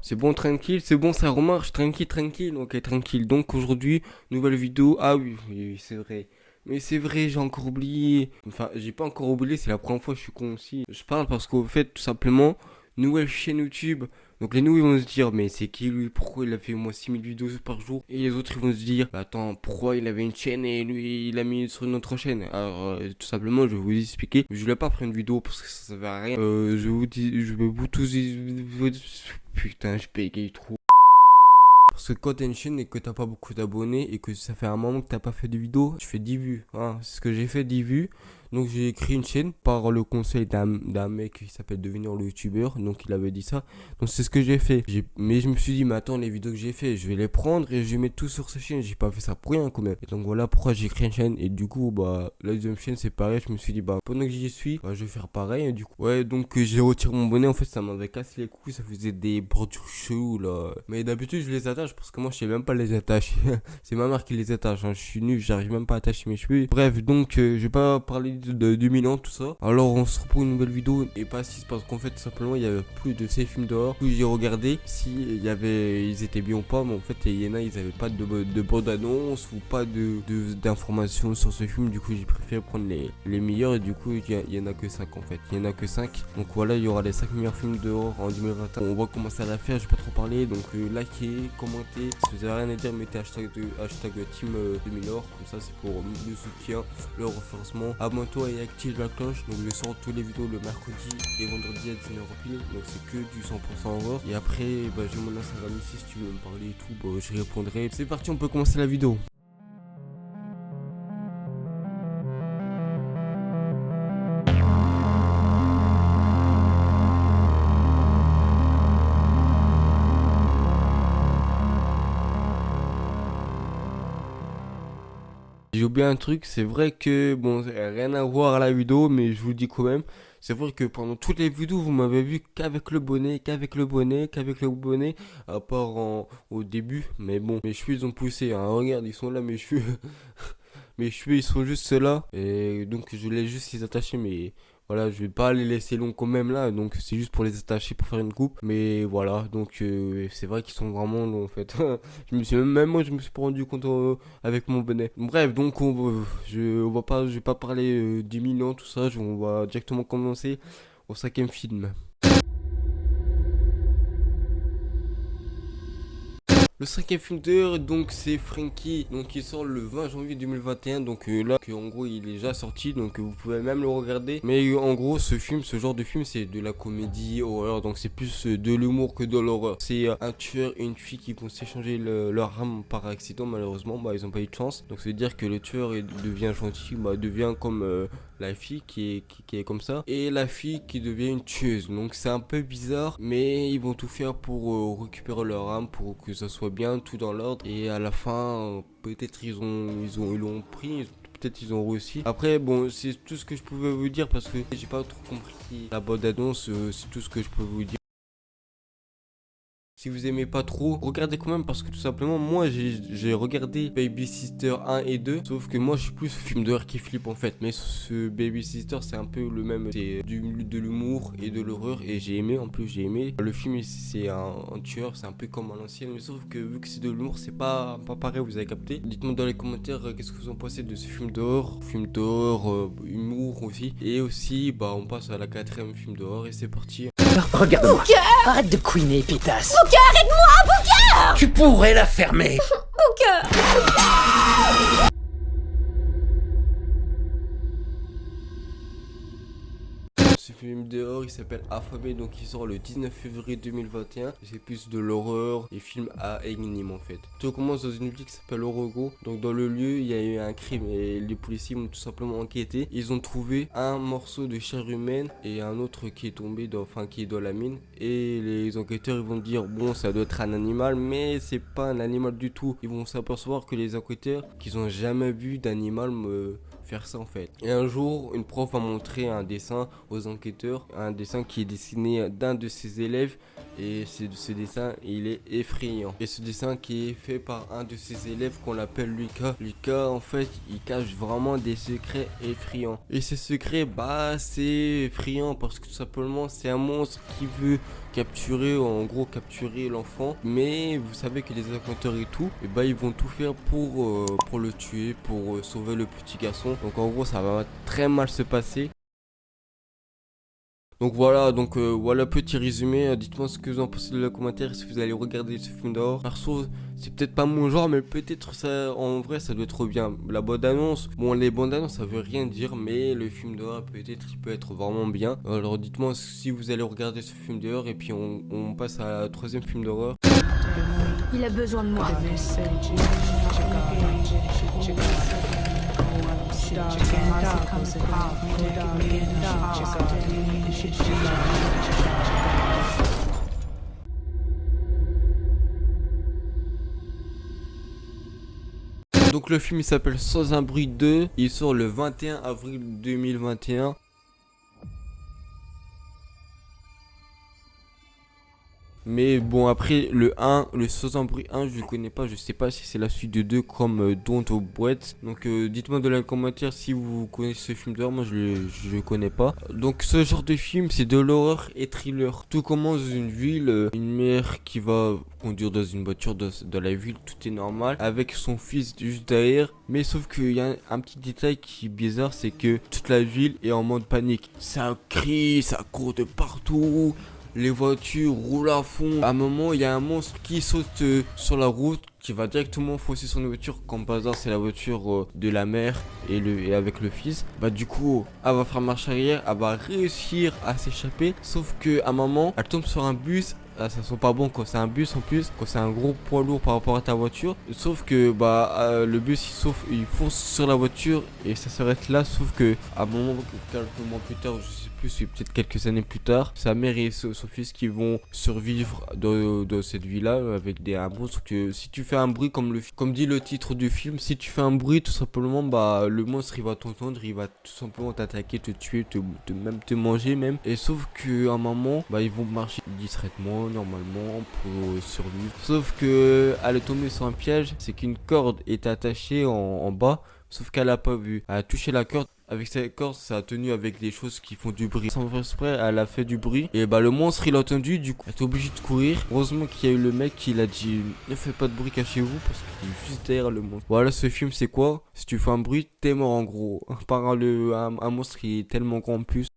C'est bon, tranquille, c'est bon, ça remarche, tranquille, tranquille, ok, tranquille. Donc aujourd'hui, nouvelle vidéo. Ah oui, oui, oui, c'est vrai. Mais c'est vrai, j'ai encore oublié. Enfin, j'ai pas encore oublié, c'est la première fois que je suis con aussi. Je parle parce qu'au fait, tout simplement, nouvelle chaîne YouTube. Donc les nouveaux ils vont se dire, mais c'est qui lui? Pourquoi il a fait au moins 6000 vidéos par jour? Et les autres ils vont se dire, bah, attends, pourquoi il avait une chaîne et lui il a mis sur une autre chaîne? Alors tout simplement, je vais vous expliquer. Je voulais pas faire une vidéo parce que ça servait à rien. Je vais vous tous... Putain, je paye trop. Parce que quand t'as une chaîne et que t'as pas beaucoup d'abonnés et que ça fait un moment que t'as pas fait de vidéo, je fais 10 vues. Hein. C'est ce que j'ai fait, 10 vues. Donc j'ai créé une chaîne par le conseil d'un mec qui s'appelle Devenir le youtubeur. Donc il avait dit ça. Donc c'est ce que j'ai fait. Mais je me suis dit, mais attends, les vidéos que j'ai fait, je vais les prendre et je vais mettre tout sur cette chaîne. J'ai pas fait ça pour rien quand même. Et donc voilà pourquoi j'ai créé une chaîne. Et du coup, bah la deuxième chaîne c'est pareil. Je me suis dit, bah pendant que j'y suis, bah, je vais faire pareil. Et du coup, ouais, donc j'ai retiré mon bonnet. En fait, ça m'avait cassé les couilles. Ça faisait des bordures chelous là. Mais d'habitude, je les attache parce que moi je sais même pas les attacher. C'est ma mère qui les attache. Hein. Je suis nul, j'arrive même pas à attacher mes cheveux. Bref, donc je vais pas parler de 2000 ans, tout ça. Alors on se retrouve pour une nouvelle vidéo et pas 6 parce qu'en fait, tout simplement, il y avait plus de ces films dehors. Puis j'ai regardé si ils étaient bien ou pas. Mais en fait, il y en a, ils avaient pas de bande-annonce ou pas d'informations sur ce film. Du coup, j'ai préféré prendre les meilleurs et du coup, il y en a que 5 en fait. Il y en a que 5. Donc voilà, il y aura les 5 meilleurs films dehors en 2021. On va commencer à la faire, je vais pas trop parler. Donc likez, commentez. Si vous avez rien à dire, mettez hashtag team 2000 or. Comme ça, c'est pour le soutien, le renforcement. Abonne-toi et active la cloche. Donc je sors tous les vidéos le mercredi et vendredi à 19h pile. Donc c'est que du 100% horreur. Et après, bah, j'ai mon Instagram ici si tu veux me parler et tout. Bah, je répondrai. C'est parti, on peut commencer la vidéo. J'ai oublié un truc, c'est vrai que, bon, rien à voir à la vidéo, mais je vous le dis quand même. C'est vrai que pendant toutes les vidéos, vous m'avez vu qu'avec le bonnet, qu'avec le bonnet, qu'avec le bonnet, à part au début. Mais bon, mes cheveux, ils ont poussé, hein. Regarde, ils sont là, mes cheveux. Mes cheveux, ils sont juste là. Et donc, je voulais juste les attacher, mais voilà, je vais pas les laisser longs quand même là. Donc, c'est juste pour les attacher, pour faire une coupe. Mais voilà, donc, c'est vrai qu'ils sont vraiment longs en fait. Même moi, je me suis pas rendu compte avec mon bonnet. Bref, donc, je vais pas parler 10 000 ans, tout ça. On va directement commencer au cinquième film. Le cinquième film d'heure, donc c'est Frankie, donc il sort le 20 janvier 2021, donc là que en gros il est déjà sorti, donc vous pouvez même le regarder. Mais en gros ce genre de film c'est de la comédie horreur, donc c'est plus de l'humour que de l'horreur. C'est un tueur et une fille qui vont s'échanger leur âme par accident, malheureusement bah ils ont pas eu de chance. Donc c'est dire que le tueur devient gentil, bah devient comme la fille qui est comme ça et la fille qui devient une tueuse. Donc c'est un peu bizarre, mais ils vont tout faire pour récupérer leur âme, pour que ça soit bien tout dans l'ordre. Et à la fin, peut-être ils l'ont pris. Peut-être ils ont réussi. Après, bon, c'est tout ce que je pouvais vous dire parce que j'ai pas trop compris la bande annonce. C'est tout ce que je peux vous dire. Si vous aimez pas trop, regardez quand même parce que tout simplement, moi j'ai regardé Baby Sister 1 et 2. Sauf que moi je suis plus film d'horreur qui flippe en fait. Mais ce Baby Sister c'est un peu le même. C'est de l'humour et de l'horreur. Et j'ai aimé, en plus j'ai aimé. Le film c'est un tueur, c'est un peu comme à l'ancienne. Mais sauf que vu que c'est de l'humour, c'est pas pareil, vous avez capté. Dites-moi dans les commentaires qu'est-ce que vous en pensez de ce film d'horreur. Film d'horreur, humour aussi. Et aussi, bah on passe à la quatrième film d'horreur et c'est parti. Regarde-moi. Booker. Arrête de couiner, pétasse. Booker, aide-moi, Booker. Tu pourrais la fermer. Booker. Ce film dehors il s'appelle Affamé, donc il sort le 19 février 2021. C'est plus de l'horreur et film à énigme en fait. Tout commence dans une ville qui s'appelle Orogo. Donc dans le lieu il y a eu un crime et les policiers ont tout simplement enquêté. Ils ont trouvé un morceau de chair humaine et un autre qui est tombé qui est dans la mine. Et les enquêteurs ils vont dire bon ça doit être un animal, mais c'est pas un animal du tout. Ils vont s'apercevoir que les enquêteurs qu'ils ont jamais vu d'animal faire ça en fait. Et un jour, une prof a montré un dessin aux enquêteurs, un dessin qui est dessiné d'un de ses élèves Et ce dessin, il est effrayant. Et ce dessin qui est fait par un de ses élèves qu'on l'appelle Lucas. Lucas, en fait, il cache vraiment des secrets effrayants. Et ces secrets, bah, c'est effrayant parce que tout simplement, c'est un monstre qui veut capturer l'enfant. Mais vous savez que les enquêteurs et tout, et bah, ils vont tout faire pour le tuer, pour sauver le petit garçon. Donc en gros, ça va très mal se passer. Donc voilà, voilà petit résumé. Dites-moi ce que vous en pensez dans les commentaires si vous allez regarder ce film d'horreur. Perso, c'est peut-être pas mon genre, mais peut-être ça, en vrai, ça doit être bien. La bande-annonce, bon, les bandes-annonces, ça veut rien dire, mais le film d'horreur, peut-être, il peut être vraiment bien. Alors dites-moi si vous allez regarder ce film d'horreur et puis on passe à la troisième film d'horreur. Il a besoin de moi. Donc le film il s'appelle Sans un bruit 2, il sort le 21 avril 2021. Mais bon, après le Sans un bruit 1, je le connais pas, je sais pas si c'est la suite de 2 comme Don't Boîte. Donc dites-moi dans les commentaires si vous connaissez ce film d'horreur, moi je le connais pas. Donc ce genre de film, c'est de l'horreur et thriller. Tout commence dans une ville, une mère qui va conduire dans une voiture dans la ville, tout est normal, avec son fils juste derrière. Mais sauf qu'il y a un petit détail qui est bizarre, c'est que toute la ville est en mode panique. Ça crie, ça court de partout. Les voitures roulent à fond. À un moment, il y a un monstre qui saute sur la route, qui va directement foncer sur une voiture. Comme par hasard, c'est la voiture de la mère et avec le fils. Bah du coup, elle va faire marche arrière, elle va réussir à s'échapper. Sauf que à un moment, elle tombe sur un bus. Ah, ça sent pas bon quand c'est un bus en plus, quand c'est un gros poids lourd par rapport à ta voiture. Sauf que le bus il fonce sur la voiture et ça s'arrête là. Sauf que à un moment, quelques mois plus tard, je sais plus, c'est peut-être quelques années plus tard, sa mère et son fils qui vont survivre dans cette vie-là avec un monstre que si tu fais un bruit comme dit le titre du film, si tu fais un bruit tout simplement, bah le monstre il va t'entendre, il va tout simplement t'attaquer, te tuer, même te manger même. Et sauf que à un moment, bah ils vont marcher discrètement normalement pour survivre. Sauf que elle est tombée sur un piège, c'est qu'une corde est attachée en bas, sauf qu'elle a pas vu. Elle a touché la corde. Avec cette corde, ça a tenu avec des choses qui font du bruit. Sans faire exprès, elle a fait du bruit. Et bah le monstre il a entendu, du coup elle est obligée de courir. Heureusement qu'il y a eu le mec qui l'a dit ne faites pas de bruit, cachez-vous parce qu'il est juste derrière le monstre. Voilà, ce film c'est quoi? Si tu fais un bruit, t'es mort en gros. Par un monstre qui est tellement grand en plus.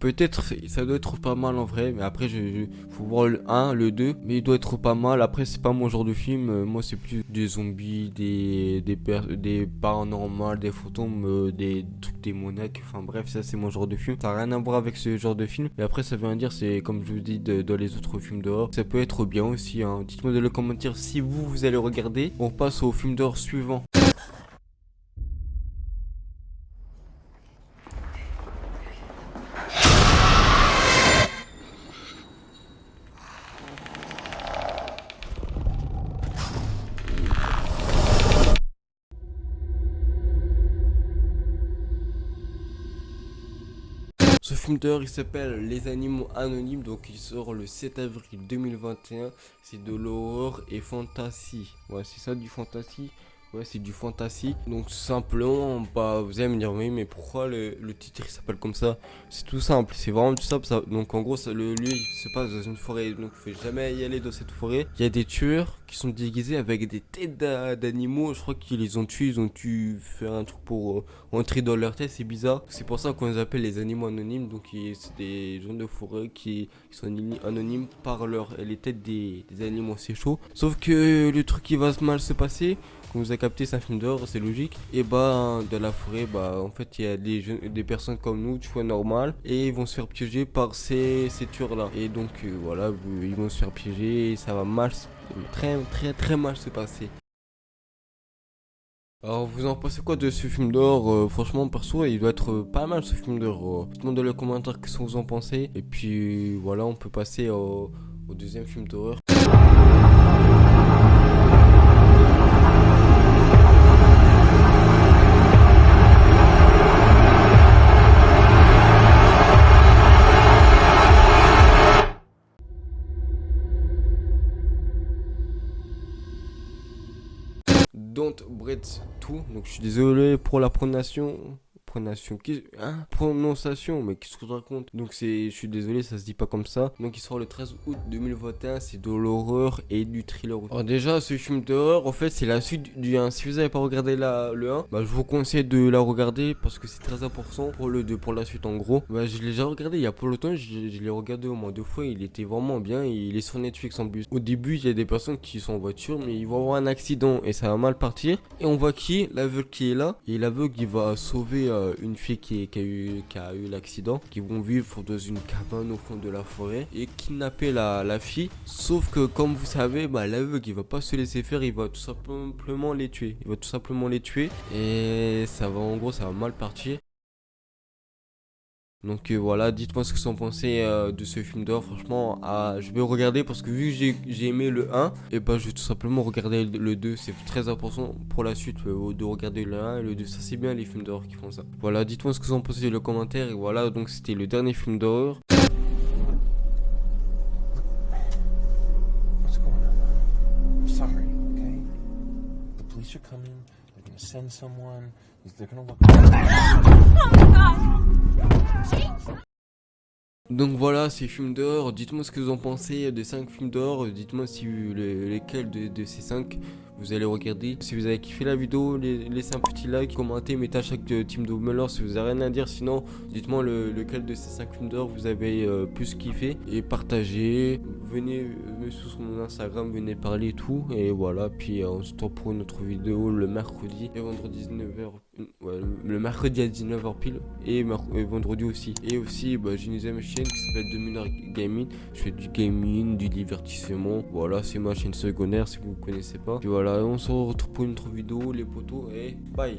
Peut-être ça doit être pas mal en vrai, mais après faut voir le 1, le 2, mais il doit être pas mal. Après c'est pas mon genre de film, moi c'est plus des zombies, des paranormales, des fantômes, des trucs démoniaques, enfin bref ça c'est mon genre de film. Ça n'a rien à voir avec ce genre de film, mais après ça veut dire c'est comme je vous dis dans les autres films d'horreur, ça peut être bien aussi hein. Dites-moi dans les commentaires si vous allez regarder. On passe au film d'horreur suivant. Ce film d'horreur il s'appelle Les Animaux Anonymes, donc il sort le 7 avril 2021, c'est de l'horreur et fantasy, ouais c'est ça du fantasy. Ouais, c'est du fantasy. Donc simplement, bah, vous allez me dire oui, mais pourquoi le titre il s'appelle comme ça? C'est tout simple, c'est vraiment tout simple. Ça. Donc en gros, le lieu il se passe dans une forêt, donc il faut jamais y aller dans cette forêt. Il y a des tueurs qui sont déguisés avec des têtes d'animaux. Je crois qu'ils les ont tués, ils ont dû faire un truc pour entrer dans leur tête. C'est bizarre. C'est pour ça qu'on les appelle les animaux anonymes. Donc c'est des gens de forêt qui sont anonymes par les têtes des animaux. C'est chaud. Sauf que le truc qui va mal se passer. Comme vous avez capté, c'est un film d'horreur, c'est logique. Et bah, dans la forêt, bah, en fait, il y a des personnes comme nous, tu vois, normales, et ils vont se faire piéger par ces tueurs-là. Et donc, voilà, ils vont se faire piéger, et ça va très mal se passer. Alors, vous en pensez quoi de ce film d'horreur? Franchement, perso, il doit être pas mal ce film d'horreur. Dites-moi dans les commentaires qu'est-ce que vous en pensez. Et puis, voilà, on peut passer au deuxième film d'horreur. Don't Breathe tout. Donc je suis désolé pour la prononciation, mais qu'est-ce que je raconte? Donc je suis désolé, ça se dit pas comme ça. Donc il sort le 13 août 2021, c'est de l'horreur et du thriller. Alors déjà, ce film d'horreur, en fait, c'est la suite du 1. Si vous n'avez pas regardé le 1, bah, je vous conseille de la regarder parce que c'est très important pour le 2, pour la suite en gros. Bah, je l'ai déjà regardé il y a pas longtemps, je l'ai regardé au moins 2 fois, il était vraiment bien, il est sur Netflix en plus. Au début, il y a des personnes qui sont en voiture, mais ils vont avoir un accident et ça va mal partir. Et on voit l'aveugle qui est là, et l'aveugle il va sauver une fille qui a eu l'accident, qui vont vivre dans une cabane au fond de la forêt et kidnapper la fille. Sauf que comme vous savez, bah, l'aveugle il va pas se laisser faire, il va tout simplement les tuer. Et ça va, en gros, ça va mal partir. Donc voilà, dites-moi ce que vous en pensez de ce film d'horreur. Franchement, je vais regarder parce que vu que j'ai aimé le 1, et bah je vais tout simplement regarder le 2. C'est très important pour la suite de regarder le 1 et le 2. Ça c'est bien les films d'horreur qui font ça. Voilà, dites-moi ce que vous en pensez dans les commentaires. Et voilà, donc c'était le dernier film d'horreur. What's going on? I'm sorry, okay? The police are coming. They're gonna send someone. They're gonna look. Donc voilà, ces films d'horreur, dites-moi ce que vous en pensez des 5 films d'horreur, dites-moi si lesquels de ces 5 vous allez regarder. Si vous avez kiffé la vidéo, laissez un petit like, commentez, mettez à chaque team de Melor si vous avez rien à dire. Sinon, dites-moi lequel de ces 5 films d'horreur vous avez plus kiffé. Et partagez, venez sur mon Instagram, venez parler et tout. Et voilà, puis on se retrouve pour une autre vidéo le mercredi et vendredi 19h. Ouais, le mercredi à 19h pile et vendredi aussi. Et aussi, bah, j'ai une deuxième chaîne qui s'appelle 2000 Gaming. Je fais du gaming, du divertissement. Voilà, c'est ma chaîne secondaire si vous ne connaissez pas. Puis voilà, on se retrouve pour une autre vidéo, les potos, et bye.